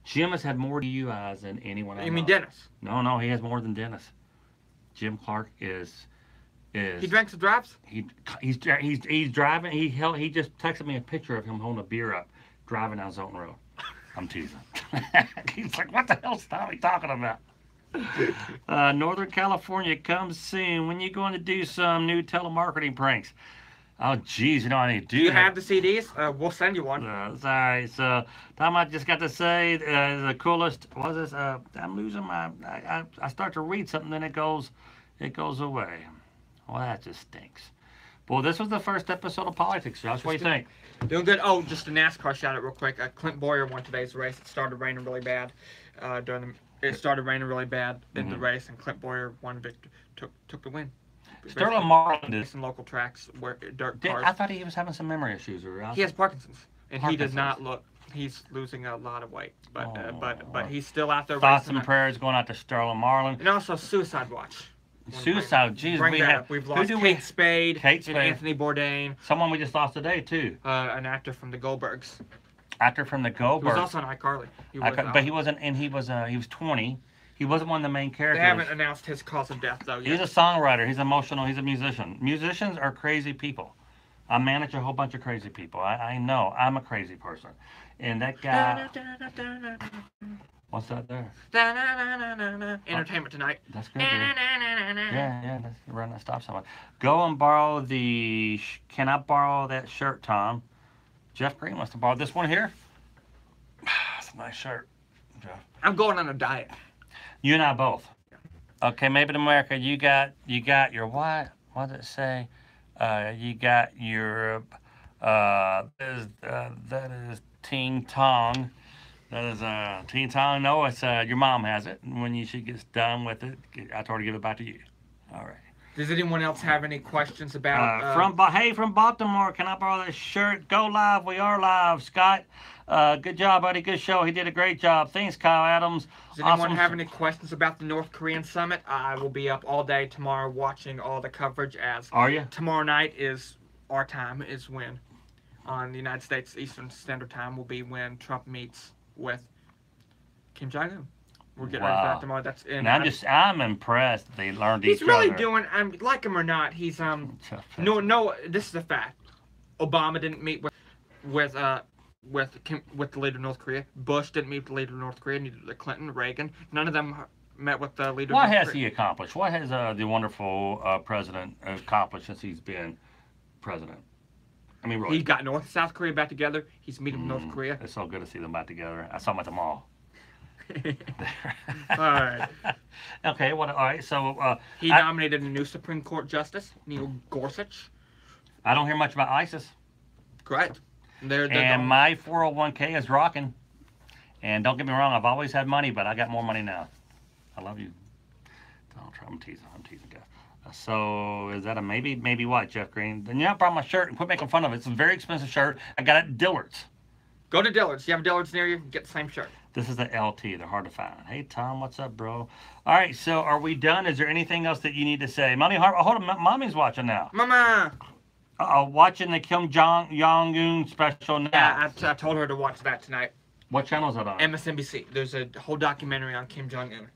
Speaker 1: Jim has had more DUIs than anyone else.
Speaker 2: You mean Dennis?
Speaker 1: No, he has more than Dennis. Jim Clark is.
Speaker 2: He drinks and drives.
Speaker 1: He's driving. He just texted me a picture of him holding a beer up, driving down Zolton Road. I'm teasing. He's like, what the hell's Tommy talking about? Northern California comes soon. When you going to do some new telemarketing pranks? Oh, geez, you know I need to do
Speaker 2: Do you
Speaker 1: that.
Speaker 2: have the CDs? We'll send you one.
Speaker 1: It's all right. So, Tom, I just got to say the coolest was this. I'm losing my. I start to read something, then it goes away. Well, that just stinks. Well, this was the first episode of Politics, Josh. What do you think?
Speaker 2: Doing good. Oh, just a NASCAR shout out real quick. Clint Boyer won today's race. It started raining really bad. It started raining really bad in the race, and Clint Boyer won. Took the win.
Speaker 1: Sterling Marlin is
Speaker 2: some local tracks where dirt
Speaker 1: cars. I thought he was having some memory issues.
Speaker 2: He has Parkinson's, and he does not look. He's losing a lot of weight, but he's still out there.
Speaker 1: Thoughts and prayers going out to Sterling Marlin,
Speaker 2: and also Suicide Watch.
Speaker 1: Suicide, jeez,
Speaker 2: we've lost Kate Spade, and Anthony Bourdain.
Speaker 1: Someone we just lost today too.
Speaker 2: An actor from the Goldbergs.
Speaker 1: Actor from the Goldbergs.
Speaker 2: He was also on iCarly.
Speaker 1: But he wasn't, and he was 20. He wasn't one of the main characters.
Speaker 2: They haven't announced his cause of death though yet.
Speaker 1: He's a songwriter. He's emotional. He's a musician. Musicians are crazy people. I manage a whole bunch of crazy people. I know. I'm a crazy person. And that guy. What's that there?
Speaker 2: Entertainment Tonight.
Speaker 1: That's good. Yeah. That's run that stop sign. Go and borrow the. Can I borrow that shirt, Tom? Jeff Green wants to borrow this one here. It's a nice shirt, Jeff.
Speaker 2: I'm going on a diet.
Speaker 1: You and I both. Okay, Made in America. You got your what? What did it say? You got your that is Ting Tong. That is Ting Tong. No, it's your mom has it. When she gets done with it, I told her to give it back to you. All right.
Speaker 2: Does anyone else have any questions about?
Speaker 1: From Baltimore, can I borrow this shirt? Go live. We are live, Scott. Good job, buddy. Good show. He did a great job. Thanks, Kyle Adams.
Speaker 2: Does anyone have any questions about the North Korean summit? I will be up all day tomorrow watching all the coverage.
Speaker 1: Are you?
Speaker 2: Tomorrow night is our time. Is when on the United States Eastern Standard Time will be when Trump meets with Kim Jong-un. We're getting ready for that tomorrow. That's in.
Speaker 1: I'm impressed they learned each other.
Speaker 2: He's really doing. Like him or not, he's No. This is a fact. Obama didn't meet with the leader of North Korea. Bush didn't meet with the leader of North Korea. Neither did Clinton, Reagan. None of them met with the leader.
Speaker 1: What has he accomplished? What has the wonderful president accomplished since he's been president? I mean, really.
Speaker 2: He got North and South Korea back together. He's meeting with North Korea.
Speaker 1: It's so good to see them back together. I saw them at the mall.
Speaker 2: All right.
Speaker 1: Okay. All right. So
Speaker 2: he nominated a new Supreme Court Justice, Neil Gorsuch.
Speaker 1: I don't hear much about ISIS.
Speaker 2: Correct.
Speaker 1: And my 401k is rocking. And don't get me wrong, I've always had money, but I got more money now. I love you, Donald Trump. I'm teasing, guys. So is that a maybe? Maybe what, Jeff Green? Then you're not buying my shirt and quit making fun of it. It's a very expensive shirt. I got it at Dillard's.
Speaker 2: Go to Dillard's. You have Dillard's near you, get the same shirt.
Speaker 1: This is the LT. They're hard to find. Hey, Tom, what's up, bro? All right, so are we done? Is there anything else that you need to say? Hold on, Mommy's watching now.
Speaker 2: Mama!
Speaker 1: Watching the Kim Jong-un special now.
Speaker 2: Yeah, I told her to watch that tonight.
Speaker 1: What channel is that on?
Speaker 2: MSNBC. There's a whole documentary on Kim Jong-un.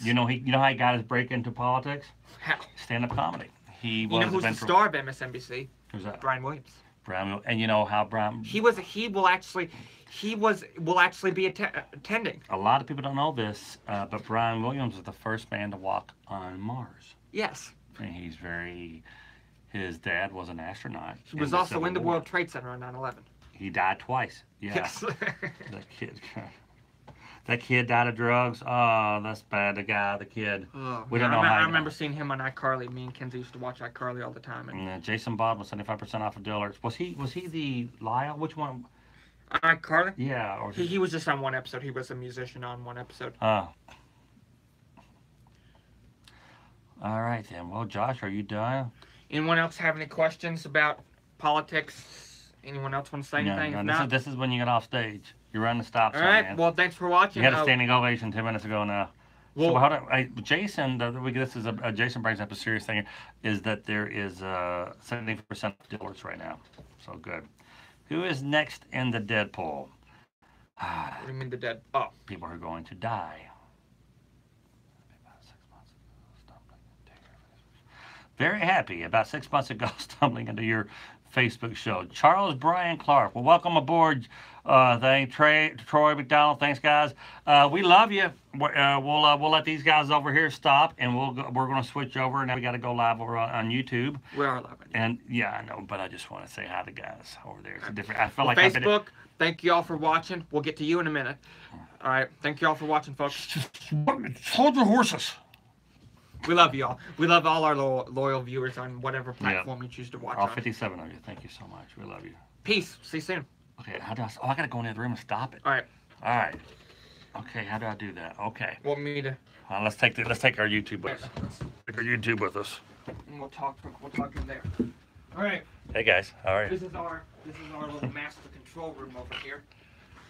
Speaker 1: You know how he got his break into politics?
Speaker 2: How?
Speaker 1: Stand-up comedy.
Speaker 2: You know who's the star of MSNBC?
Speaker 1: Who's that?
Speaker 2: Brian Williams.
Speaker 1: And you know how Brian...
Speaker 2: He will actually be attending.
Speaker 1: A lot of people don't know this, but Brian Williams was the first man to walk on Mars.
Speaker 2: Yes.
Speaker 1: And his dad was an astronaut.
Speaker 2: He was also in the World Trade Center on 9/11.
Speaker 1: He died twice. Yeah.
Speaker 2: Yes.
Speaker 1: That kid died of drugs. Oh, that's bad. The kid.
Speaker 2: Oh,
Speaker 1: we don't know how.
Speaker 2: I remember seeing him on iCarly. Me and Kenzie used to watch iCarly all the time.
Speaker 1: And Jason Bob was 75% off of Dillard's. Was he the Lyle? Which one?
Speaker 2: iCarly?
Speaker 1: Yeah. Or
Speaker 2: he was just on one episode. He was a musician on one episode.
Speaker 1: Oh. All right then. Well, Josh, are you done?
Speaker 2: Anyone else have any questions about politics? Anyone else want to say anything?
Speaker 1: No, this is when you get off stage. You're running the stop sign.
Speaker 2: All right.
Speaker 1: Man.
Speaker 2: Well, thanks for watching.
Speaker 1: You had a standing ovation 10 minutes ago now. Well, so hold on. Hey, Jason, this is Jason brings up a serious thing, is that there is 70% Dillard's right now. So good. Who is next in the Deadpool?
Speaker 2: What do you mean the dead? Oh.
Speaker 1: People are going to die. Very happy about 6 months ago stumbling into your Facebook show. Charles Brian Clark. Well, welcome aboard. Troy McDonald. Thanks, guys. We love you. We'll let these guys over here stop, and we're going to switch over. Now we got to go live over on YouTube.
Speaker 2: We are live.
Speaker 1: And yeah, I know, but I just want to say hi to guys over there. It's a different. I feel like
Speaker 2: Facebook. Thank you all for watching. We'll get to you in a minute. All right. Thank you all for watching, folks.
Speaker 1: Hold your horses.
Speaker 2: We love you all. We love all our loyal viewers on whatever platform you choose to watch.
Speaker 1: All
Speaker 2: on.
Speaker 1: 57 of you. Thank you so much. We love you.
Speaker 2: Peace. See you soon.
Speaker 1: Okay. How do I? Oh, I gotta go in the other room and stop it.
Speaker 2: All right.
Speaker 1: All right. Okay. How do I do that? Okay.
Speaker 2: Want me to?
Speaker 1: Let's take our YouTube with us. Take our YouTube with us.
Speaker 2: And we'll talk in there. All right.
Speaker 1: Hey guys. How are you?
Speaker 2: This is our little master control room over here.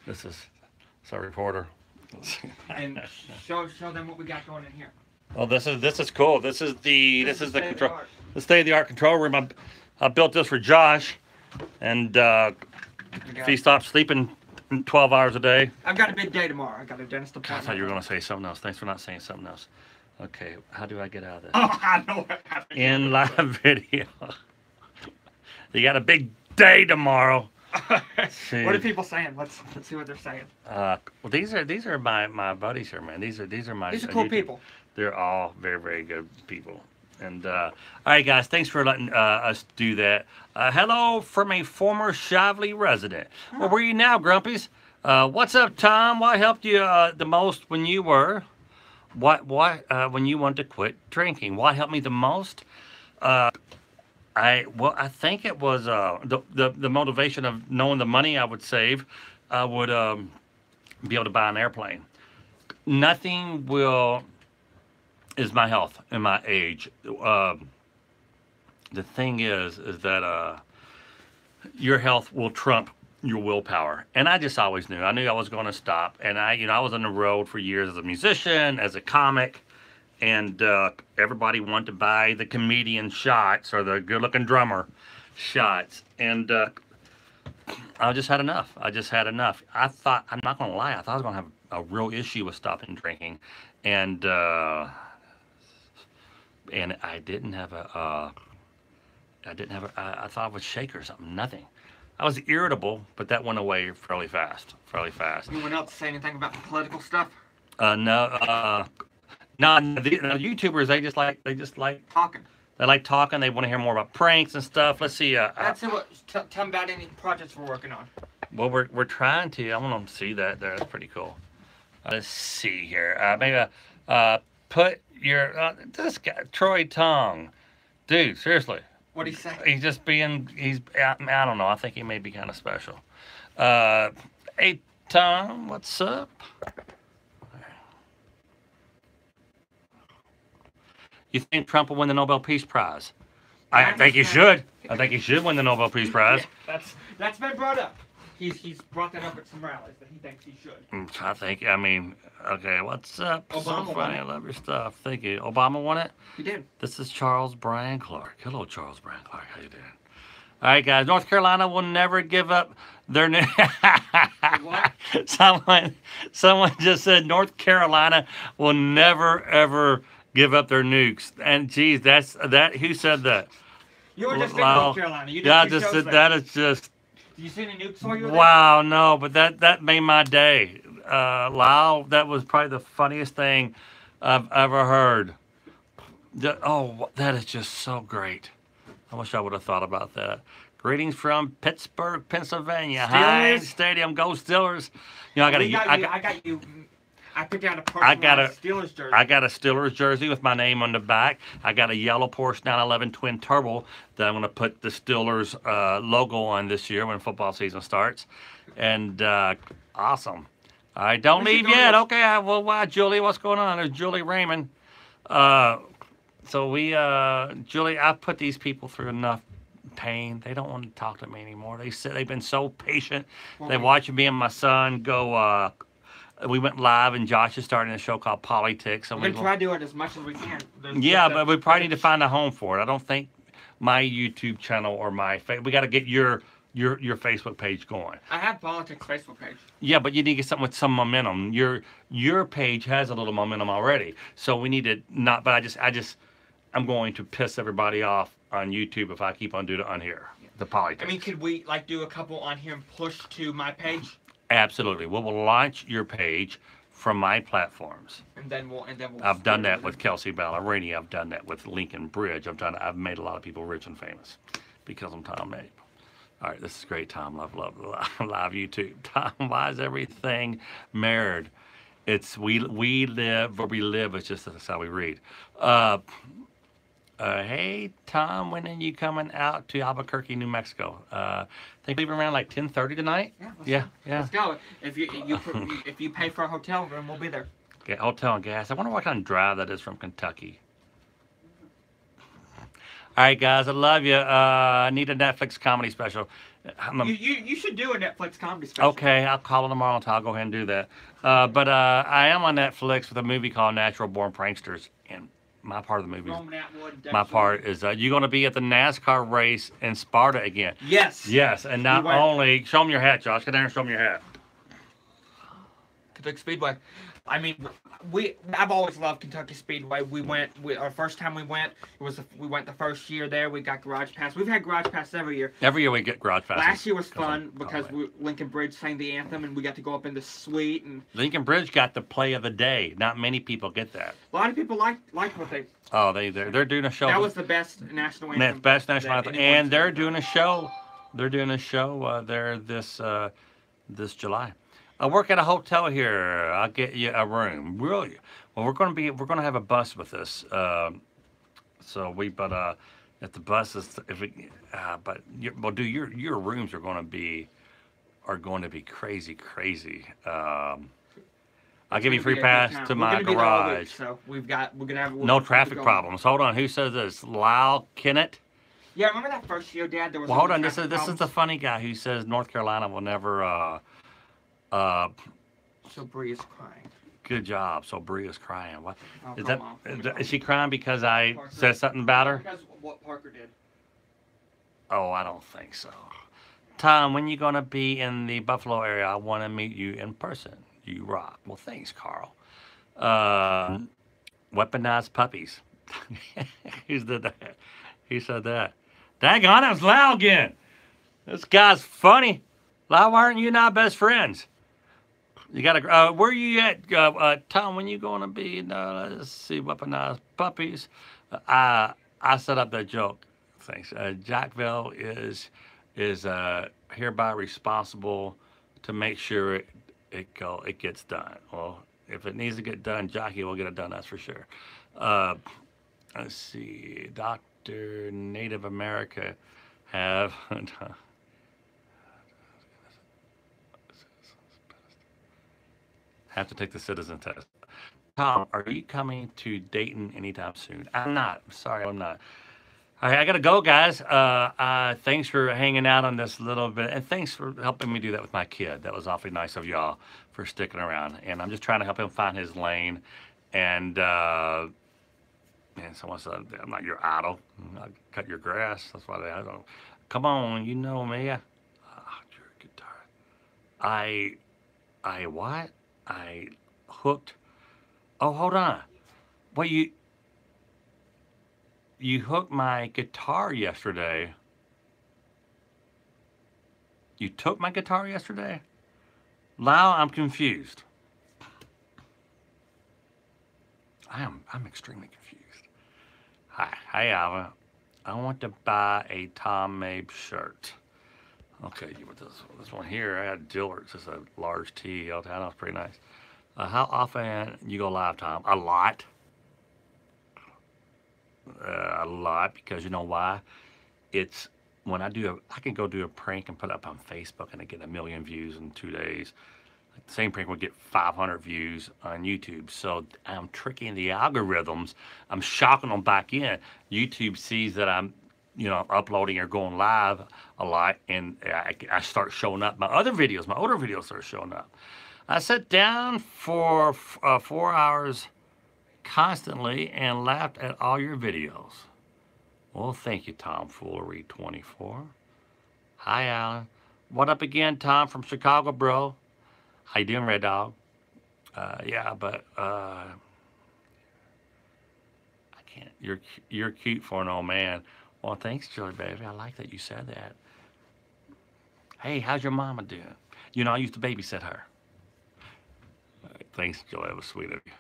Speaker 1: This is our reporter.
Speaker 2: And show them what we got going in here.
Speaker 1: Oh, this is cool. This is the control, the state-of-the-art control room. I built this for Josh, and if he stops sleeping 12 hours a day.
Speaker 2: I've got a big day tomorrow. I got a dentist appointment.
Speaker 1: I thought you were going to say something else. Thanks for not saying something else. Okay, how do I get out of this?
Speaker 2: Oh, I know what happened.
Speaker 1: In live video. You got a big day tomorrow.
Speaker 2: What are people saying? Let's see what they're saying.
Speaker 1: Well, these are my buddies here, man. These are
Speaker 2: cool people.
Speaker 1: They're all very, very good people. And all right, guys, thanks for letting us do that. Hello from a former Shively resident. Where were you now, Grumpies? What's up, Tom? What helped you the most when you were? When you wanted to quit drinking? What helped me the most? I think it was the motivation of knowing the money I would save. I would be able to buy an airplane. Nothing is my health and my age. The thing is that your health will trump your willpower, and I just always knew. I knew I was going to stop, and I was on the road for years as a musician, as a comic. And everybody wanted to buy the comedian shots or the good-looking drummer shots. And I just had enough. I thought, I'm not going to lie, I thought I was going to have a real issue with stopping drinking. And I didn't have I thought I would shake or something. Nothing. I was irritable, but that went away fairly fast.
Speaker 2: Anyone else say anything about the political stuff?
Speaker 1: No. No, the YouTubers, they just like
Speaker 2: Talking.
Speaker 1: They like talking. They want to hear more about pranks and stuff. Let's see.
Speaker 2: Tell them about any projects we're working on.
Speaker 1: Well, we're trying to. I want them to see that there. That's pretty cool. Let's see here. Maybe put your this guy Troy Tong, dude. Seriously.
Speaker 2: What'd he say?
Speaker 1: He's just being. I don't know. I think he may be kind of special. Hey Tom, what's up? You think Trump will win the Nobel Peace Prize? I think he should. I think he should win the Nobel Peace Prize.
Speaker 2: Yeah, that's been brought up. He's brought that up at some rallies that he thinks he should.
Speaker 1: Okay, what's up?
Speaker 2: Obama
Speaker 1: so funny. I love your stuff. Thank you. Obama won it?
Speaker 2: He did. This
Speaker 1: is Charles Brian Clark. Hello, Charles Brian Clark. How you doing? All right, guys. North Carolina will never give up their new.
Speaker 2: What?
Speaker 1: Someone just said North Carolina will never ever give up their nukes. And geez, that's who said that?
Speaker 2: You were just in North Carolina. You did
Speaker 1: that is just.
Speaker 2: Did you see any nukes while you were there?
Speaker 1: Wow, no, but that made my day. Lyle, that was probably the funniest thing I've ever heard. That is just so great. I wish I would have thought about that. Greetings from Pittsburgh, Pennsylvania. Hi, Stadium, go Steelers. I got you.
Speaker 2: I picked out a personalized Steelers jersey.
Speaker 1: I got a Steelers jersey with my name on the back. I got a yellow Porsche 911 Twin Turbo that I'm going to put the Steelers logo on this year when football season starts. And awesome. All right, don't leave yet. Okay, wow, Julie, what's going on? There's Julie Raymond. Julie, I've put these people through enough pain. They don't want to talk to me anymore. They've been so patient. They watch me and my son go. We went live, and Josh is starting a show called Politics.
Speaker 2: We're going to try to do it as much as we can.
Speaker 1: But we probably need to find a home for it. I don't think my YouTube channel or we got to get your Facebook page going.
Speaker 2: I have Politics Facebook page.
Speaker 1: Yeah, but you need to get something with some momentum. Your page has a little momentum already, so we need to I'm going to piss everybody off on YouTube if I keep on doing it on here. The politics.
Speaker 2: I mean, could we like do a couple on here and push to my page?
Speaker 1: Absolutely. We will launch your page from my platforms.
Speaker 2: And then we'll
Speaker 1: I've done that with Kelsey Ballerini. I've done that with Lincoln Bridge. I've made a lot of people rich and famous because I'm Tom Mabe. All right, this is great, Tom. Love live YouTube. Tom, why is everything married? It's we live where we live. It's just that's how we read. Hey, Tom, when are you coming out to Albuquerque, New Mexico? I think leaving around like 10:30 tonight.
Speaker 2: Yeah, let's go. If you pay for a hotel room, we'll be there.
Speaker 1: Okay, hotel and gas. I wonder what kind of drive that is from Kentucky. All right, guys, I love you. I need a Netflix comedy special.
Speaker 2: You should do a Netflix comedy special.
Speaker 1: Okay, I'll call it tomorrow. I'll go ahead and do that. But I am on Netflix with a movie called Natural Born Pranksters, and my part of the movie, my part is you're going to be at the NASCAR race in Sparta again.
Speaker 2: Yes.
Speaker 1: Yes, and not only show them your hat, Josh. Get down and show them your hat.
Speaker 2: Kentucky Speedway. I mean, I've always loved Kentucky Speedway. Our first time we went the first year there. We got Garage Pass. We've had Garage Pass every year.
Speaker 1: Every year we get Garage Pass.
Speaker 2: Last year was fun because Lincoln Bridge sang the anthem and we got to go up in the suite. And
Speaker 1: Lincoln Bridge got the play of the day. Not many people get that.
Speaker 2: A lot of people like what they.
Speaker 1: Oh, they're doing a show.
Speaker 2: That was the best national anthem.
Speaker 1: Best national anthem, and they're doing a show. They're doing a show there this July. I work at a hotel here. I'll get you a room. Really? Well, we're gonna have a bus with us. If the bus is, your rooms are going to be crazy. I'll give you free pass to my garage.
Speaker 2: So we're gonna have
Speaker 1: no traffic problems. Hold on. Who says this? Lyle Kennett.
Speaker 2: Yeah, remember that first year, Dad? There was.
Speaker 1: Well, hold on. This is the funny guy who says North Carolina will never.
Speaker 2: So Bree is crying.
Speaker 1: Good job. So Bree is crying. What
Speaker 2: is
Speaker 1: she crying because I said something about her?
Speaker 2: Because what Parker did.
Speaker 1: Oh, I don't think so. Tom, when you gonna be in the Buffalo area? I want to meet you in person. You rock. Well, thanks, Carl. Weaponized puppies. Who said that? He said that. Dang on, that was Lau again. This guy's funny. Lau, why aren't you and I best friends? You gotta. Where are you at, Tom? When you gonna be? Let's see. Weaponized puppies. I set up that joke. Thanks. Jackville is hereby responsible to make sure it gets done. Well, if it needs to get done, Jockey will get it done. That's for sure. Let's see. Dr. Native America have. Have to take the citizen test. Tom, are you coming to Dayton anytime soon? I'm not. I'm sorry, I'm not. All right, I got to go, guys. Thanks for hanging out on this little bit, and thanks for helping me do that with my kid. That was awfully nice of y'all for sticking around. And I'm just trying to help him find his lane. And someone said, I'm not your idol. I cut your grass. That's why I don't. Come on, you know me. You're a guitar. I what? I hooked. Oh, hold on. Well, you hooked my guitar yesterday. You took my guitar yesterday? Lau, I'm confused. I'm extremely confused. Hi, Alva. I want to buy a Tom Mabe shirt. Okay, with this one here, I had Dillard's. It's a large tee. That was pretty nice. How often you go live, Tom? A lot. A lot, because you know why? It's when I can go do a prank and put it up on Facebook and I get 1 million views in 2 days. The same prank would get 500 views on YouTube. So I'm tricking the algorithms. I'm shocking them back in. YouTube sees that I'm uploading or going live a lot, and I start showing up. My older videos start showing up. I sat down for 4 hours constantly and laughed at all your videos. Well, thank you, Tom Foolery 24. Hi, Alan. What up again, Tom from Chicago, bro? How you doing, Red Dog? Yeah, but I can't. You're cute for an old man. Well, thanks, Julie, baby. I like that you said that. Hey, how's your mama doing? You know, I used to babysit her. All right, thanks, Joy. That was sweet of you.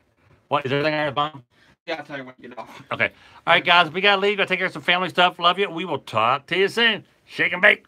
Speaker 1: What, is everything all right, Bob?
Speaker 2: Yeah, I'll tell you when you get off.
Speaker 1: Okay. All right, guys, we got to leave. Got to take care of some family stuff. Love you. We will talk to you soon. Shake and bake.